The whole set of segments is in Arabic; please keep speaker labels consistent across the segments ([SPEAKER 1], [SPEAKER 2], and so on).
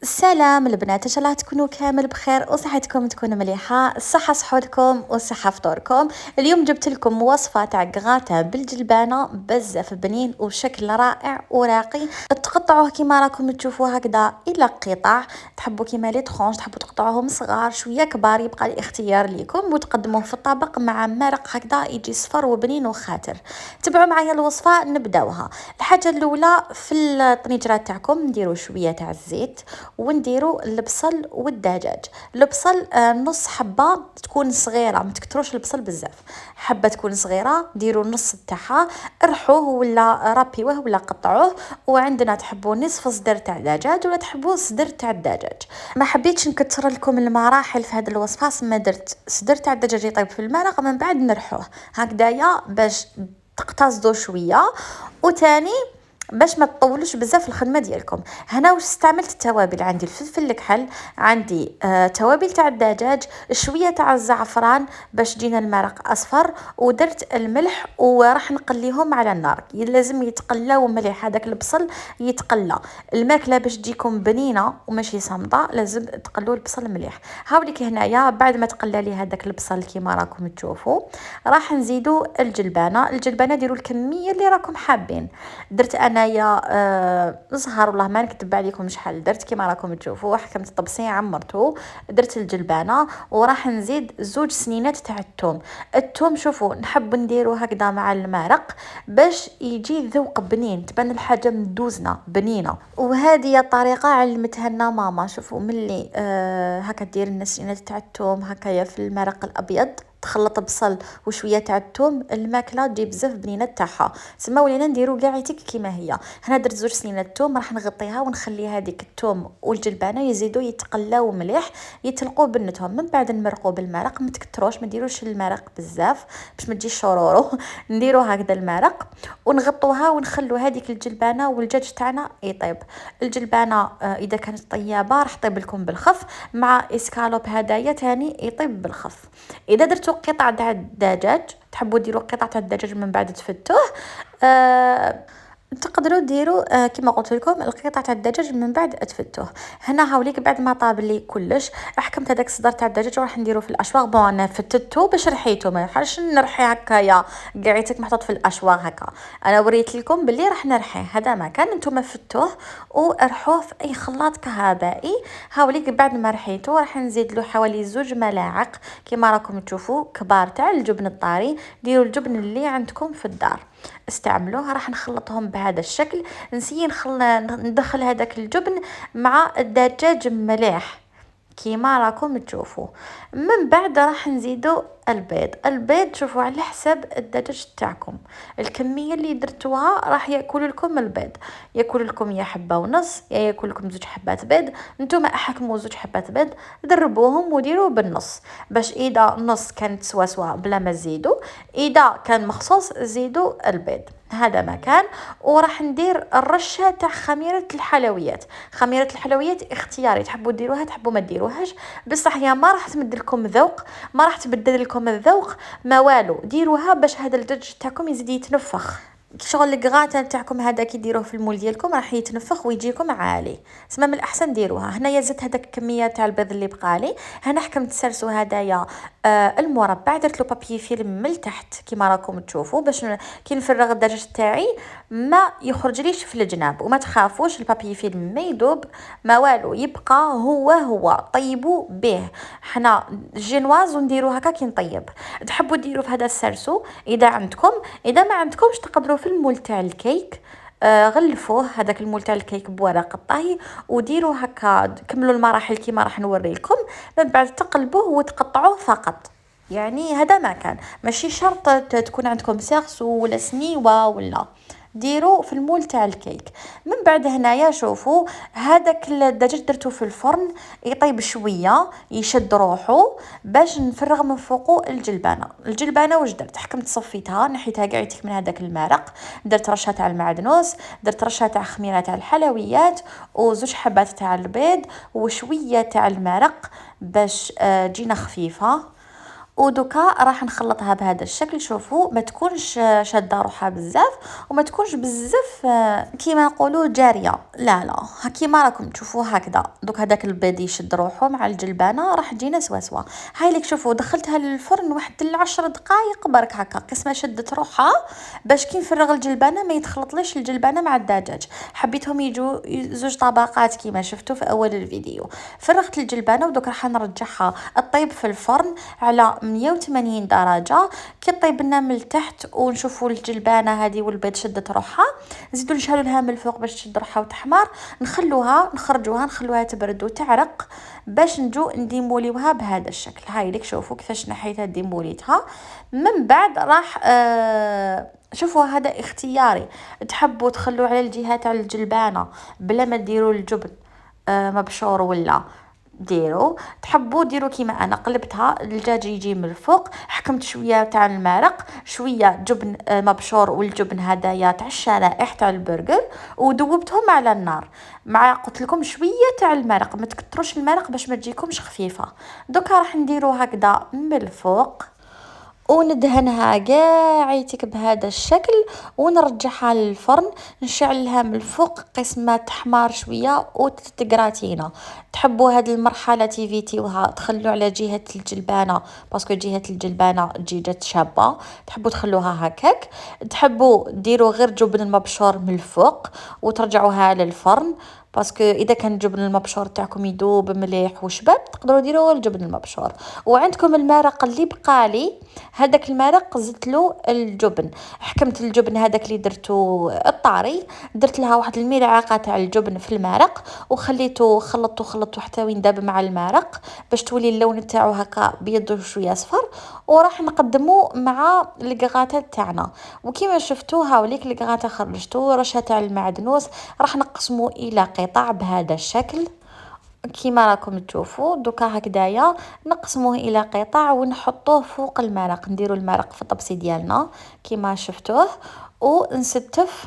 [SPEAKER 1] سلام البنات، ان شاء الله تكونوا كامل بخير وصحتكم تكون مليحه. الصحه صحتكم والصحه فطوركم. اليوم جبت لكم وصفه تاع كغاتا بالجلبانه بزاف بنين وشكل رائع وراقي. تقطعوه كيما راكم تشوفوا هكذا الى قطع، تحبوا كيما لي تخونش، تحبوا تقطعوهم صغار شويه كبار، يبقى الاختيار ليكم، وتقدموه في الطبق مع مرق هكذا يجي صفر وبنين وخاتر. تبعوا معايا الوصفه نبداوها. الحاجه الاولى في الطنجره تاعكم نديروا شويه تاع الزيت ونديروا البصل والدجاج. البصل نص حبه تكون صغيره، ما تكتروش البصل بزاف، حبه تكون صغيره ديروا نص تاعها، رحوه ولا رابيوه ولا قطعوه. وعندنا تحبوا نصف صدر تاع دجاج ولا تحبوا صدر تاع الدجاج. ما حبيتش نكثر لكم المراحل في هذه الوصفه، ما درت صدر تاع الدجاج يطيب في المرق من بعد نرحوه هكذايا باش تقتصدوا شويه، وتاني باش ما تطولوش بزاف الخدمه ديالكم. هنا واش استعملت التوابل، عندي الفلفل الكحل، عندي توابل تاع الدجاج، شويه تاع الزعفران باش جينا المرق اصفر، ودرت الملح وراح نقليهم على النار. لازم يتقلاو مليح، هذاك البصل يتقلى. الماكله باش تجيكم بنينه وماشي صامده لازم تقلوا البصل مليح. هاوليك هنايا بعد ما تقلى لي هذاك البصل كيما راكم تشوفوا، راح نزيدوا الجلبانه ديروا الكميه اللي راكم حابين. درت انايا زهر، والله ما نكتب عليكم شحال درت، كيما راكم تشوفوا حكمت الطبسي عمرته. درت الجلبانه وراح نزيد 2 سنينات تاع الثوم. شوفوا نحب نديرو هكذا مع المرق باش يجي ذوق بنين، تبان الحاجه مدوزنه بنينه. وهذه الطريقه علمتها لنا ماما. شوفوا ملي هكا دير لنا سنينات تاع الثوم هكايا في المرق الابيض، تخلط بصل وشويه تاع الثوم، الماكله تجي بزاف بنينه تاعها. تسمى ولينا نديرو كاعيتك كيما هي. هنا درت 2 سنينات الثوم، راح نغطيها ونخلي هذيك الثوم والجلبانه يزيدوا يتقلاو مليح، يتلقوا بنتهم. من بعد نمرقوا بالمرق، ما تكتروش، ما ديروش المرق بزاف باش ما تجيش شورورو نديروا هكذا المرق ونغطوها ونخلوا هذيك الجلبانه والدجاج تاعنا يطيب. الجلبانه اذا كانت طيابه راح طيب لكم بالخف، مع اسكالوب هدايا تاني يطيب بالخف. اذا درتوا قطع تاع الدجاج، تحبوا ديروا قطع تاع الدجاج من بعد تفتوه، تقدروا ديروا كما قلت لكم القطع تاع الدجاج من بعد تفتوه. هنا هاوليك بعد ما طاب لي كلش، حكمت هذاك الصدر تاع الدجاج وراح نديرو في الاشواغ. بون انا فتتو باش رحيتو، ما يحالش نرحي هكايا قاعيتك محطوط في الاشواغ هكا. انا وريت لكم باللي راح نرحيه، هذا ما كان نتوما فتوه ورحوه في اي خلاط كهربائي. هاوليك بعد ما رحيتو راح نزيد له حوالي 2 ملاعق كما راكم تشوفوا كبار تاع الجبن الطاري. ديروا الجبن اللي عندكم في الدار استعملوها. راح نخلطهم بهذا الشكل، نسي ندخل هذاك الجبن مع الدجاج مليح كيما راكم تشوفوا. من بعد راح نزيدوا البيض شوفوا على حساب الدجاج تاعكم، الكميه اللي درتوها راح ياكل لكم البيض. ياكل لكم يا حبه ونص يا ياكل لكم 2 حبات بيض، نتوما احكموا 2 حبات بيض، ضربوهم وديروا بالنص باش اذا نص كانت سوا بلا ما تزيدوا، اذا كان مخصوص زيدوا البيض. هذا مكان. وراح ندير الرشه تاع خميره الحلويات. خميره الحلويات اختياري، تحبوا ديروها تحبوا ما ديروهاش، بصح هي ما راح تمد لكم ذوق، ما راح تبدل لكم الذوق، ما والو. ديروها باش هذا الدجاج تاعكم يزيد يتنفخ. شغل الكغاتا تاعكم هذا كي ديروه في المول ديالكم راح يتنفخ ويجيكم عالي. تسمى من الاحسن ديروها. هنايا زدت هذاك الكميه تاع البيض اللي بقالي. هنا حكمت سرسو هدايا المربع، درت له بابي فيلم من تحت كيما راكم تشوفوا باش كي نفرغ الدجاج تاعي ما يخرجليش في الجناب. وما تخافوش البابي فيلم ما يذوب ما والو، يبقى هو طيبوا به. حنا جينواز ونديرو هكا كي نطيب. تحبوا ديروا في هذا السرسو اذا عندكم، اذا ما عندكمش تقدروا في المول تاع الكيك غلفوه هذاك المول تاع الكيك بورق الطهي وديروا هكا. كملوا المراحل كيما راح نوري لكم، من بعد تقلبوه وتقطعوه فقط. يعني هذا ما كان ماشي شرط تكون عندكم سيرسو ولا سنيوه ولا، ديروا في المول تاع الكيك. من بعد هنايا شوفوا هذاك الدجاج درتو في الفرن يطيب شويه يشد روحه باش نفرغ من فوقه الجلبانه واش درت، حكمت صفيتها نحيتها قعيتك من هذاك المرق، درت رشه تاع المعدنوس، درت رشه تاع خميره تاع الحلويات و2 حبات تاع البيض وشويه تاع المرق باش جينا خفيفه. ودوكا راح نخلطها بهذا الشكل. شوفوا ما تكونش شاده روحها بزاف وما تكونش بزاف كيما نقولوا جاريه، لا لا كيما راكم تشوفوا هكذا. دوك هذاك البيض يشد روحه مع الجلبانه راح تجينا سوا. هاي لك شوفوا دخلتها للفرن واحد 10 دقائق برك هكا، قسمه شدت روحها باش كي نفرغ الجلبانه ما يتخلطليش الجلبانه مع الدجاج. حبيتهم يجوا زوج طبقات كيما شفتوا في اول الفيديو. فرغت الجلبانه ودوك راح نرجعها الطيب في الفرن على 180 درجه. كي طيب لنا من التحت ونشوفوا الجلبانه هذه والبيض شدت روحها، نزيدوا نشعلوا لها من الفوق باش تشد روحها وتحمر. نخرجوها تبرد وتعرق باش نجو نديموليوها بهذا الشكل. هاي لك شوفوا كيفاش نحيتها ديموليتها. من بعد راح شوفوا هذا اختياري، تحبوا تخلوا على الجهه تاع الجلبانه بلا ما ديروا الجبن مبشور ولا ديروا، تحبوا ديروا كيما انا قلبتها الدجاج يجي من الفوق، حكمت شويه تاع المرق شويه جبن مبشور والجبن هدايا تاع الشرائح تاع البرجر وذوبتهم على النار مع قلت لكم شويه تاع المرق، ما تكتروش المرق باش ما تجيكمش خفيفه. دوكا راح نديروا هكذا من الفوق وندهنها قاعيتك بهذا الشكل ونرجعها للفرن. نشعلها من الفوق قسمة تحمار شوية وتتقراتينا. تحبوا هذه المرحلة تيفيتيوها تخلوا على جهة الجلبانة باسكو جهة الجلبانة تجي جات شابة، تحبوا تخلوها هكاك. تحبوا ديروا غير جبن المبشور من الفوق وترجعوها للفرن باسكو اذا كان الجبن المبشور تاعكم يذوب مليح وشباب تقدروا ديروا الجبن المبشور. وعندكم المرق اللي بقالي هذاك المرق زدت له الجبن، حكمت الجبن هذاك اللي درتو الطاري درت لها واحد الملعقه تاع الجبن في المرق وخليته خلطته حتى وين داب مع المرق باش تولي اللون تاعو هكا بيض وشويه صفر. وراح نقدمه مع الكغاته تاعنا وكيما شفتوا هاوليك الكغاته خرجتو رشه تاع المعدنوس راح نقسمه الى قطع بهذا الشكل كيما راكم تشوفوا. دوكا هكذايا نقسموه الى قطع ونحطوه فوق المرق، نديروا المرق في الطبسي ديالنا كيما شفتوه ونستف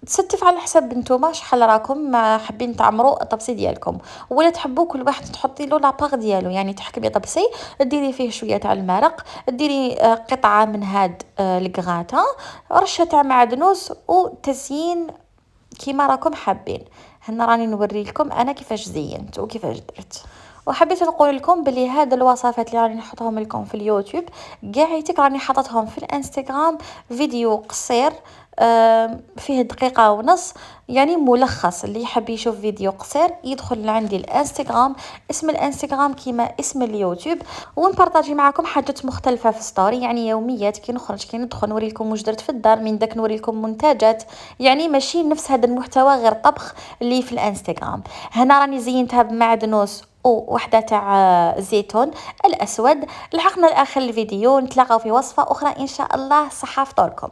[SPEAKER 1] تستف على حسب نتوما شحال راكم حابين تعمروا الطبسي ديالكم، ولا تحبوا كل واحد تحطي له لاباغ ديالو. يعني تحكمي طبسي ديري فيه شويه تاع المرق، ديري قطعه من هاد الكغاته، رشه تاع معدنوس وتزيين كيما راكم حابين. هنا راني نوري لكم انا كيفاش زينت وكيفاش درت. وحبيت نقول لكم بلي هاد الوصفات اللي راني نحطهم لكم في اليوتيوب قاعيتك راني حاطتهم في الانستغرام فيديو قصير فيه دقيقة ونص، يعني ملخص. اللي يحب يشوف فيديو قصير يدخل لعندي الانستغرام، اسم الانستغرام كيما اسم اليوتيوب، ونبارطاجي معكم حاجات مختلفة في ستوري، يعني يوميات كي نخرج كي ندخل نوري لكم واش درت في الدار، من داك نوري لكم منتجات، يعني ماشي نفس هذا المحتوى غير طبخ اللي في الانستغرام. هنا راني زينتها بمعدنوس ووحده تاع الزيتون الاسود. لحقنا لاخر الفيديو، نتلاقاو في وصفة اخرى ان شاء الله. صحة فطوركم.